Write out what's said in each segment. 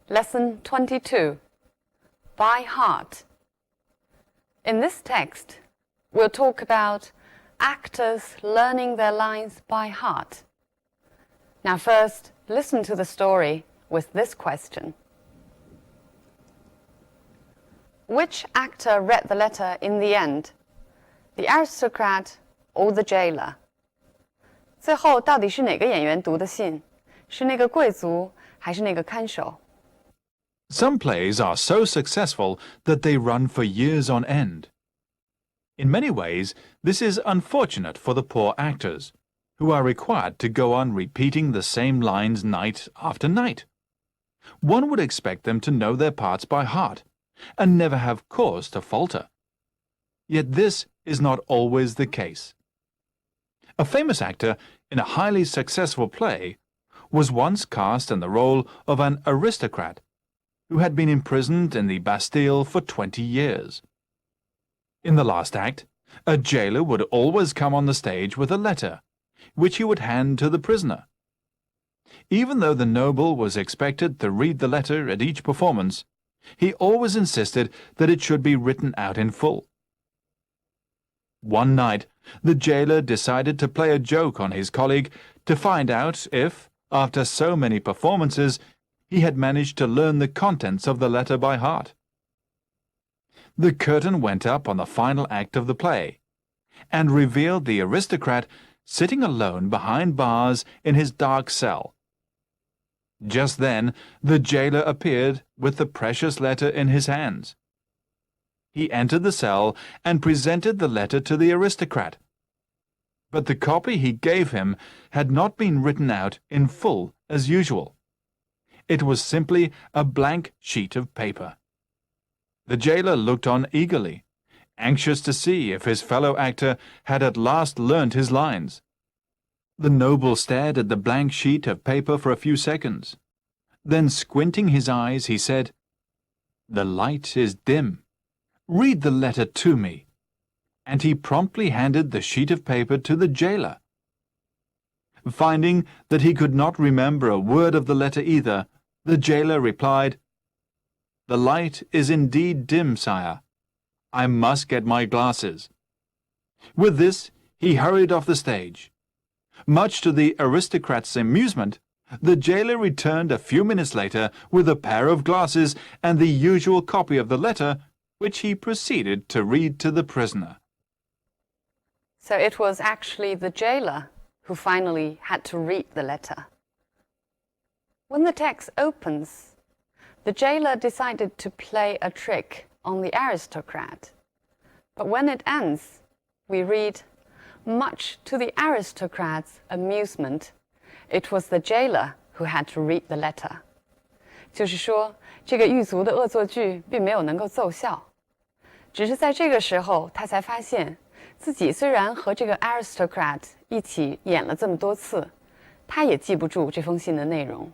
Lesson 22. By heart. In this text, we'll talk about actors learning their lines by heart. Now first, listen to the story with this question. Which actor read the letter in the end? The aristocrat or the jailer? 最后到底是哪个演员读的信？是那个贵族还是那个看守？ Some plays are so successful that they run for years on end. In many ways, this is unfortunate for the poor actors, who are required to go on repeating the same lines night after night. One would expect them to know their parts by heart, and never have cause to falter. Yet this is not always the case. A famous actor in a highly successful play was once cast in the role of an aristocrat who had been imprisoned in the Bastille for 20 years. In the last act, a jailer would always come on the stage with a letter, which he would hand to the prisoner. Even though the noble was expected to read the letter at each performance, he always insisted that it should be written out in full. One night, the jailer decided to play a joke on his colleague to find out if, after so many performances, he had managed to learn the contents of the letter by heart. The curtain went up on the final act of the play, and revealed the aristocrat sitting alone behind bars in his dark cell. Just then, the jailer appeared with the precious letter in his hands. He entered the cell and presented the letter to the aristocrat. But the copy he gave him had not been written out in full as usual. It was simply a blank sheet of paper. The jailer looked on eagerly, anxious to see if his fellow actor had at last learnt his lines. The noble stared at the blank sheet of paper for a few seconds. Then, squinting his eyes, he said, "The light is dim. Read the letter to me." And he promptly handed the sheet of paper to the jailer. Finding that he could not remember a word of the letter either, the jailer replied, "The light is indeed dim, sire. I must get my glasses." With this, he hurried off the stage. Much to the aristocrat's amusement, the jailer returned a few minutes later with a pair of glasses and the usual copy of the letter, which he proceeded to read to the prisoner. So it was actually the jailer who finally had to read the letter. When the text opens, the jailer decided to play a trick on the aristocrat. But when it ends, we read, much to the aristocrat's amusement, it was the jailer who had to read the letter. 就是说，这个狱卒的恶作剧并没有能够奏效，只是在这个时候，他才发现自己虽然和这个 aristocrat 一起演了这么多次，他也记不住这封信的内容。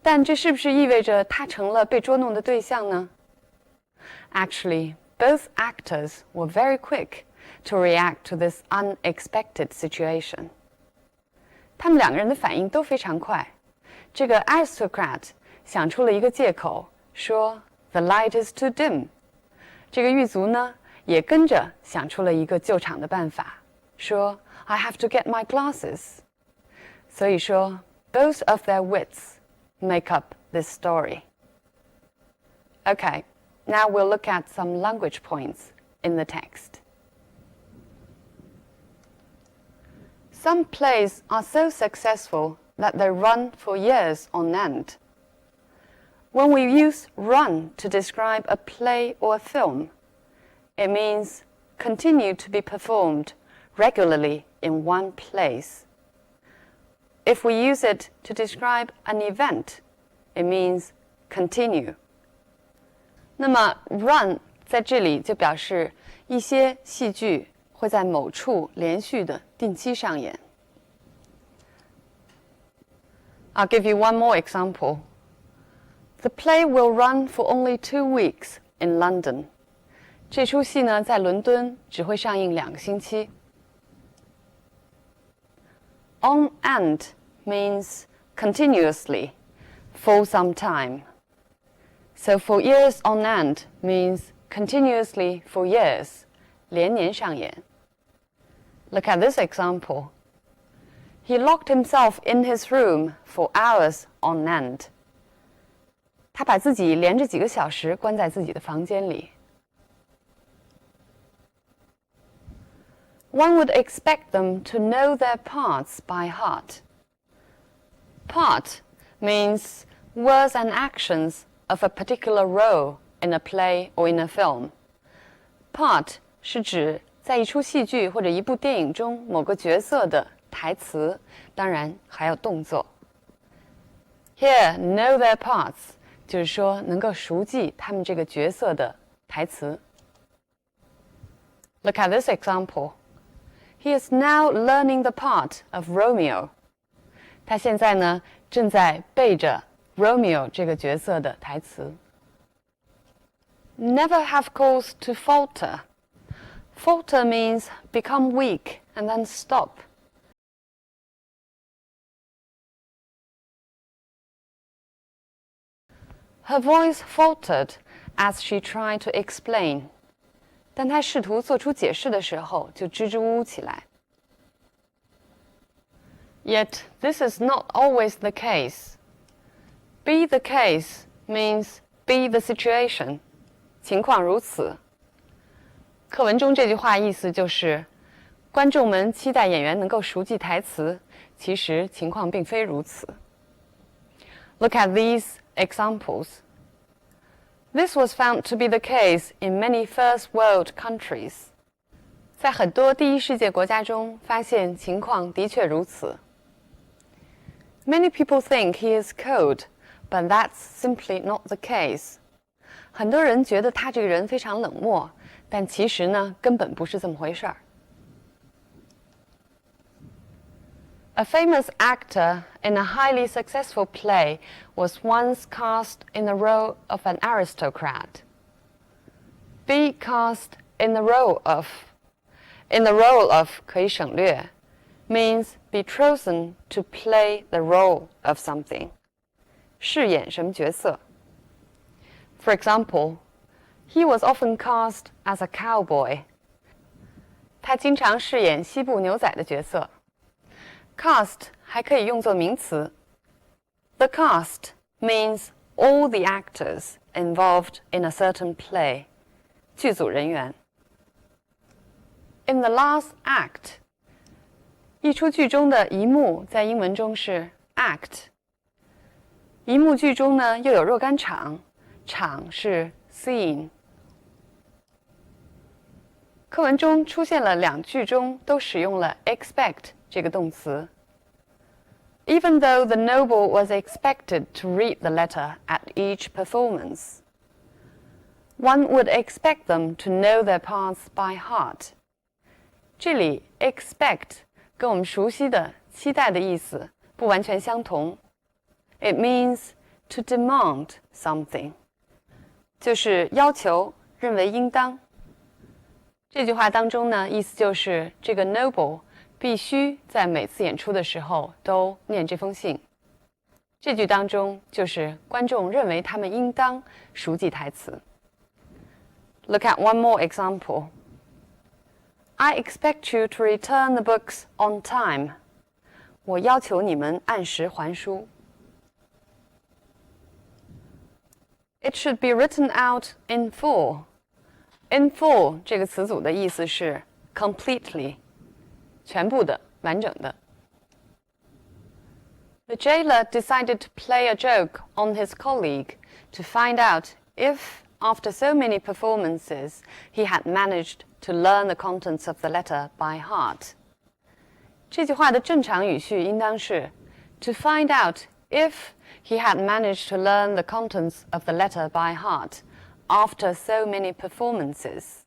但这是不是意味着他成了被捉弄的对象呢？ Actually, both actors were very quick to react to this unexpected situation. 他们两个人的反应都非常快。这个 aristocrat 想出了一个借口，说 "The light is too dim." 这个狱卒呢，也跟着想出了一个救场的办法，说 "I have to get my glasses." 所以说 both of their wits make up this story. Okay, now we'll look at some language points in the text. Some plays are so successful that they run for years on end. When we use run to describe a play or a film, it means continue to be performed regularly in one place. If we use it to describe an event, it means continue. 那么 run 在这里就表示一些戏剧会在某处连续的定期上演。I'll give you one more example. The play will run for only 2 weeks in London. 这出戏呢，在伦敦只会上映2个星期。On end means continuously, for some time. So for years on end means continuously for years, 连年上演. Look at this example. He locked himself in his room for hours on end. 他把自己连着几个小时关在自己的房间里。One would expect them to know their parts by heart. Part means words and actions of a particular role in a play or in a film. Part 是指在一出戏剧或者一部电影中某个角色的台词，当然还有动作。Here, know their parts 就是说能够熟记他们这个角色的台词。Look at this example. He is now learning the part of Romeo. 他现在呢正在背着 Romeo 这个角色的台词。Never have cause to falter. Falter means become weak and then stop. Her voice faltered as she tried to explain. 当她试图做出解释的时候，就支支吾吾起来。Yet this is not always the case. Be the case means be the situation. 情况如此。课文中这句话意思就是，观众们期待演员能够熟记台词，其实情况并非如此。Look at these examples. This was found to be the case in many first world countries. 在很多第一世界国家中，发现情况的确如此。Many people think he is cold, but that's simply not the case. 很多人觉得他这个人非常冷漠，但其实呢，根本不是这么回事儿。A famous actor in a highly successful play was once cast in the role of an aristocrat. Be cast in the role of 可以省略 means be chosen to play the role of something. 饰演什么角色 For example, he was often cast as a cowboy. 他经常饰演西部牛仔的角色。Cast 还可以用作名词。The cast means all the actors involved in a certain play. 剧组人员。In the last act, 一出剧中的一幕在英文中是 act。一幕剧中呢又有若干场，场是 scene。课文中出现了两句中都使用了 expect 这个动词。Even though the noble was expected to read the letter at each performance, one would expect them to know their parts by heart. 这里 expect 跟我们熟悉的期待的意思不完全相同。It means to demand something. 就是要求，认为应当。这句话当中呢，意思就是这个 noble 必须在每次演出的时候都念这封信。这句当中就是观众认为他们应当熟记台词。Look at one more example. I expect you to return the books on time. 我要求你们按时还书。It should be written out in full. In full 这个词组的意思是 completely, 全部的，完整的。The jailer decided to play a joke on his colleague to find out if, after so many performances, he had managed to learn the contents of the letter by heart. 这句话的正常语序应当是 to find out if he had managed to learn the contents of the letter by heart after so many performances.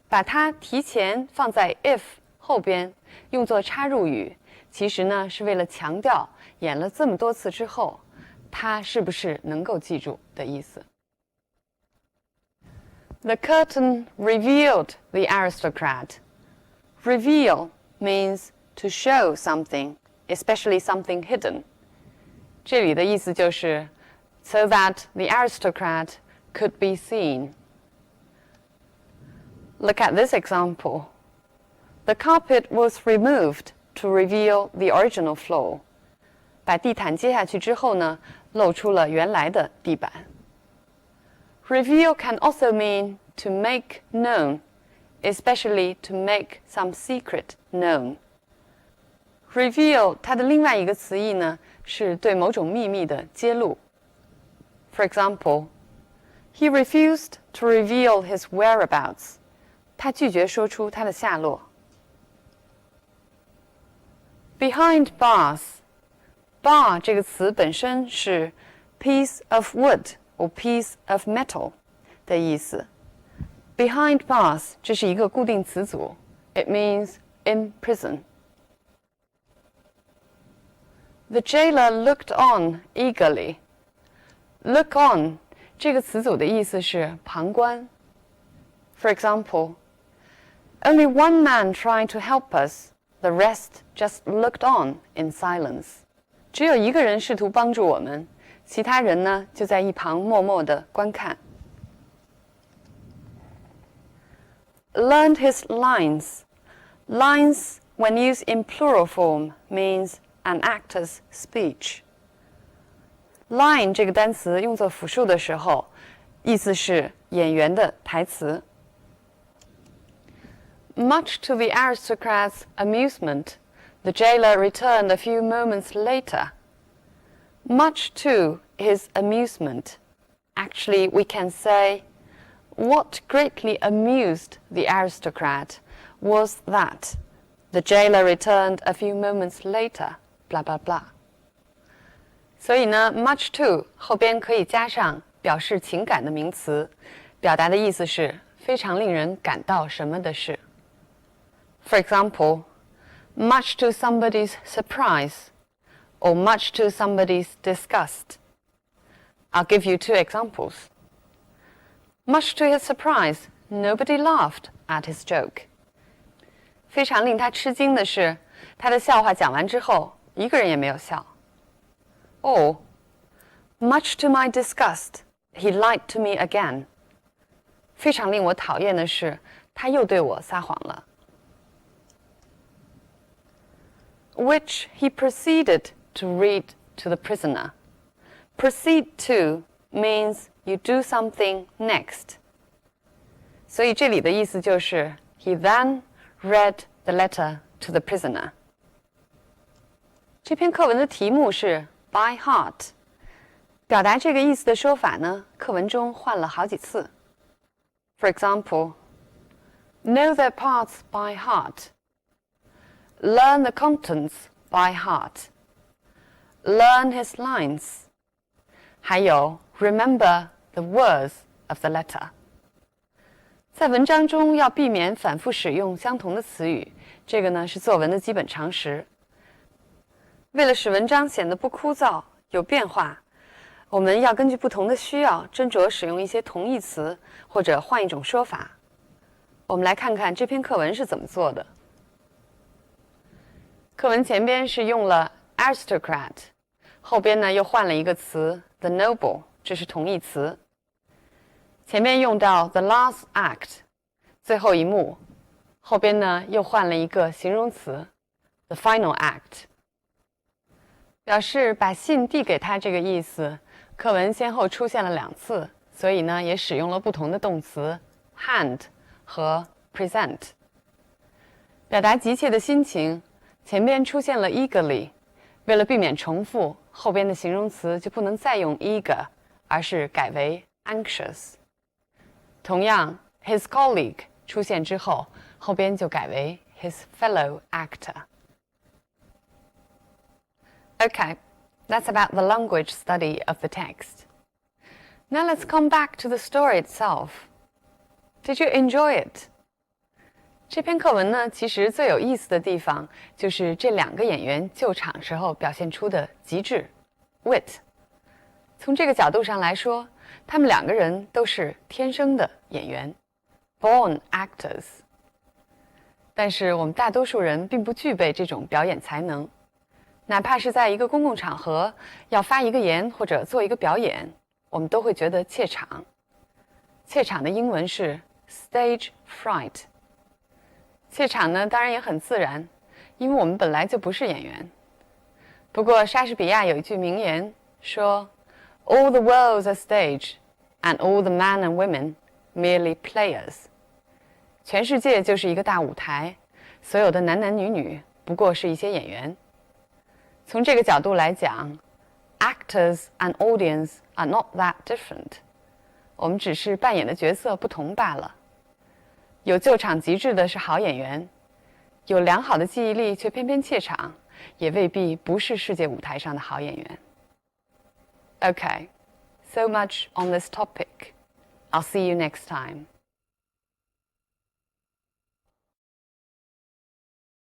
把它提前放在 if 后边，用作插入语，其实呢是为了强调演了这么多次之后，他是不是能够记住的意思。The curtain revealed the aristocrat. Reveal means to show something, especially something hidden. 这里的意思就是 so that the aristocrat could be seen. Look at this example. The carpet was removed to reveal the original floor. 把地毯揭下去之后呢，露出了原来的地板。Reveal can also mean to make known, especially to make some secret known. Reveal 它的另外一个词义呢，是对某种秘密的揭露。For example, he refused to reveal his whereabouts. 他拒绝说出他的下落。Behind bars, bar 这个词本身是 piece of wood or piece of metal 的意思。Behind bars 这是一个固定词组 ，it means in prison. The jailer looked on eagerly. Look on 这个词组的意思是旁观。For example, only one man tried to help us. The rest just looked on in silence. 只有一个人试图帮助我们，其他人呢就在一旁默默地观看。Learned his lines. Lines, when used in plural form, means an actor's speech. Line 这个单词用作复数的时候，意思是演员的台词。Much to the aristocrat's amusement, the jailer returned a few moments later. Much to his amusement. Actually, we can say, what greatly amused the aristocrat was that the jailer returned a few moments later, blah, blah, blah. 所以呢 much to 后边可以加上表示情感的名词，表达的意思是非常令人感到什么的事。For example, much to somebody's surprise, or much to somebody's disgust. I'll give you two examples. Much to his surprise, nobody laughed at his joke. 非常令他吃惊的是，他的笑话讲完之后，一个人也没有笑。Or, much to my disgust, he lied to me again. 非常令我讨厌的是，他又对我撒谎了。Which he proceeded to read to the prisoner. Proceed to means you do something next. 所以这里的意思就是 he then read the letter to the prisoner. 这篇课文的题目是 by heart. 表达这个意思的说法呢，课文中换了好几次。For example, know their parts by heart. Learn the contents by heart. Learn his lines. 还有 remember the words of the letter. 在文章中要避免反复使用相同的词语，这个呢是作文的基本常识。为了使文章显得不枯燥、有变化，我们要根据不同的需要斟酌使用一些同义词，或者换一种说法。我们来看看这篇课文是怎么做的。课文前边是用了 aristocrat， 后边呢又换了一个词 the noble， 这是同义词。前面用到 the last act， 最后一幕，后边呢又换了一个形容词 the final act， 表示把信递给他这个意思。课文先后出现了2次，所以呢也使用了不同的动词 hand 和 present。表达急切的心情，前边出现了 eagerly， 为了避免重复，后边的形容词就不能再用 eager， 而是改为 anxious。同样 his colleague 出现之后，后边就改为 his fellow actor。 Okay, that's about the language study of the text. Now let's come back to the story itself. Did you enjoy it? 这篇课文呢，其实最有意思的地方就是这2个演员救场时候表现出的极致 wit。从这个角度上来说，他们2个人都是天生的演员 born actors。但是我们大多数人并不具备这种表演才能。哪怕是在一个公共场合要发一个言或者做一个表演，我们都会觉得怯场。怯场的英文是 stage fright。怯场呢，当然也很自然，因为我们本来就不是演员。不过莎士比亚有一句名言说 All the world's a stage, and all the men and women merely players。 全世界就是一个大舞台，所有的男男女女不过是一些演员。从这个角度来讲 Actors and audience are not that different。 我们只是扮演的角色不同罢了。有救场极致的是好演员，有良好的记忆力却偏偏怯场，也未必不是世界舞台上的好演员。Okay, so much on this topic. I'll see you next time.